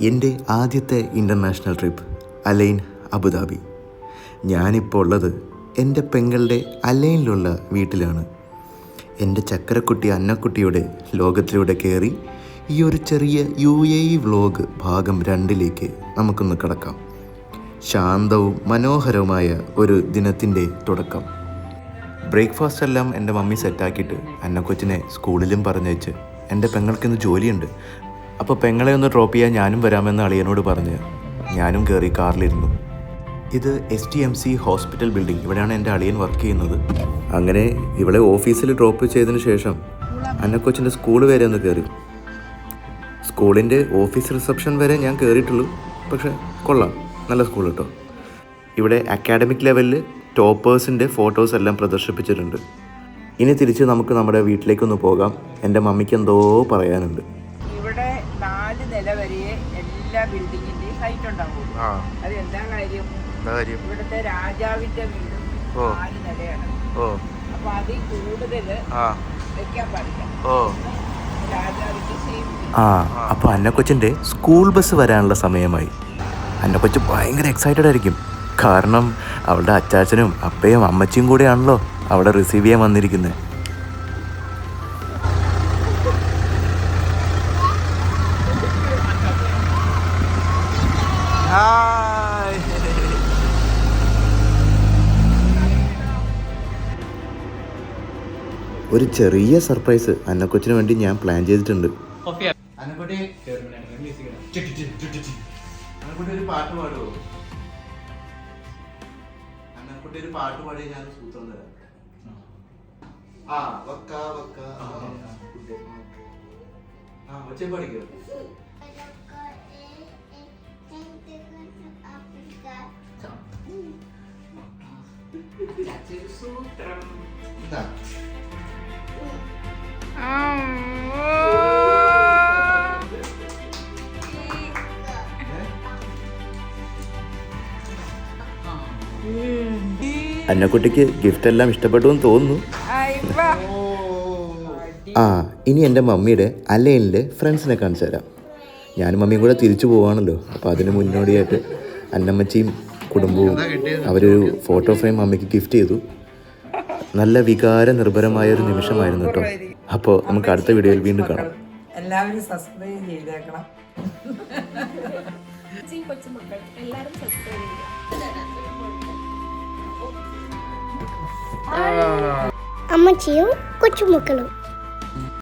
എൻ്റെ ആദ്യത്തെ international trip align Abu Dhabi. ഞാനിപ്പോൾ ഉള്ളത് എൻ്റെ പെങ്ങളുടെ അലൈനിലുള്ള വീട്ടിലാണ്. എൻ്റെ ചക്കരക്കുട്ടി അന്നക്കുട്ടിയുടെ ലോകത്തിലൂടെ കയറി ഈ ഒരു ചെറിയ UAE വ്ലോഗ് ഭാഗം 2 നമുക്കൊന്ന് കിടക്കാം. ശാന്തവും മനോഹരവുമായ ഒരു ദിനത്തിൻ്റെ തുടക്കം. ബ്രേക്ക്ഫാസ്റ്റ് എല്ലാം എൻ്റെ മമ്മി സെറ്റാക്കിയിട്ട് അന്നക്കൊച്ചിനെ സ്കൂളിലും പറഞ്ഞയച്ച് എൻ്റെ പെങ്ങൾക്കിന്ന് ജോലിയുണ്ട്, അപ്പോൾ പെങ്ങളെ ഒന്ന് ഡ്രോപ്പ് ചെയ്യാൻ ഞാനും വരാമെന്ന് അളിയനോട് പറഞ്ഞ് ഞാനും കയറി കാറിലിരുന്നു. ഇത് STMC ഹോസ്പിറ്റൽ ബിൽഡിംഗ്, ഇവിടെയാണ് എൻ്റെ അളിയൻ വർക്ക് ചെയ്യുന്നത്. അങ്ങനെ ഇവളെ ഓഫീസിൽ ഡ്രോപ്പ് ചെയ്തതിന് ശേഷം അന്നക്കൊച്ചിൻ്റെ സ്കൂൾ വരെ ഒന്ന് കയറി. സ്കൂളിൻ്റെ ഓഫീസ് റിസപ്ഷൻ വരെ ഞാൻ കയറിയിട്ടുള്ളൂ, പക്ഷേ കൊള്ളാം, നല്ല സ്കൂൾ കേട്ടോ. ഇവിടെ അക്കാഡമിക് ലെവലിൽ ടോപ്പേഴ്സിൻ്റെ ഫോട്ടോസ് എല്ലാം പ്രദർശിപ്പിച്ചിട്ടുണ്ട്. ഇനി തിരിച്ച് നമുക്ക് നമ്മുടെ വീട്ടിലേക്കൊന്ന് പോകാം. എൻ്റെ മമ്മിക്ക് എന്തോ പറയാനുണ്ട്. ഇവിടെ 4 നില വരെ എല്ലാ ബിൽഡിങ്ങിന്റെയും ഹൈറ്റ് ഉണ്ടാവും. അത് എന്താ കാര്യം? ഇവിടുത്തെ രാജാവിന്റെ വീട് 4 നിലയാണ്. അപ്പൊ അതിൽ കൂടുതൽ വെക്കാൻ പാടില്ല. രാജാവിന്റെ സേഫ്റ്റി. അപ്പോൾ അന്നക്കൊച്ചിൻ്റെ സ്കൂൾ ബസ് വരാനുള്ള സമയമായി. അന്നക്കൊച്ച് ഭയങ്കര എക്സൈറ്റഡ് ആയിരിക്കും, കാരണം അവളുടെ അച്ചാച്ചനും അപ്പയും അമ്മച്ചിയും കൂടെയാണല്ലോ അവിടെ റിസീവ് ചെയ്യാൻ വന്നിരിക്കുന്നത്. ഒരു ചെറിയ സർപ്രൈസ് അന്നക്കൊച്ചിന് വേണ്ടി ഞാൻ പ്ലാൻ ചെയ്തിട്ടുണ്ട്. ഒരു പാട്ട് പാടുമോ? അന്നക്കുട്ടി ഒരു പാട്ട് പാടിയ ഞാൻ സൂത്രം തരാം. പഠിക്കോ? സൂത്രം അന്നക്കുട്ടിക്ക് ഗിഫ്റ്റ് എല്ലാം ഇഷ്ടപ്പെട്ടു എന്ന് തോന്നുന്നു. ഇനി എൻ്റെ മമ്മിയുടെ അലൈനിലെ ഫ്രണ്ട്സിനെ കാണിച്ചു തരാം. ഞാനും മമ്മിയും കൂടെ തിരിച്ചു പോവാണല്ലോ, അപ്പോൾ അതിന് മുന്നോടിയായിട്ട് അന്നമ്മച്ചിയും കുടുംബവും അവരൊരു ഫോട്ടോ ഫ്രെയിം മമ്മിക്ക് ഗിഫ്റ്റ് ചെയ്തു. നല്ല വികാര നിർഭരമായ ഒരു നിമിഷമായിരുന്നു കേട്ടോ. അപ്പോൾ നമുക്ക് അടുത്ത വീഡിയോയിൽ വീണ്ടും കാണാം. എല്ലാവരും സബ്സ്ക്രൈബ് ചെയ്തേക്കണം. അമ്മച്ചിയും കൊച്ചുമക്കളും.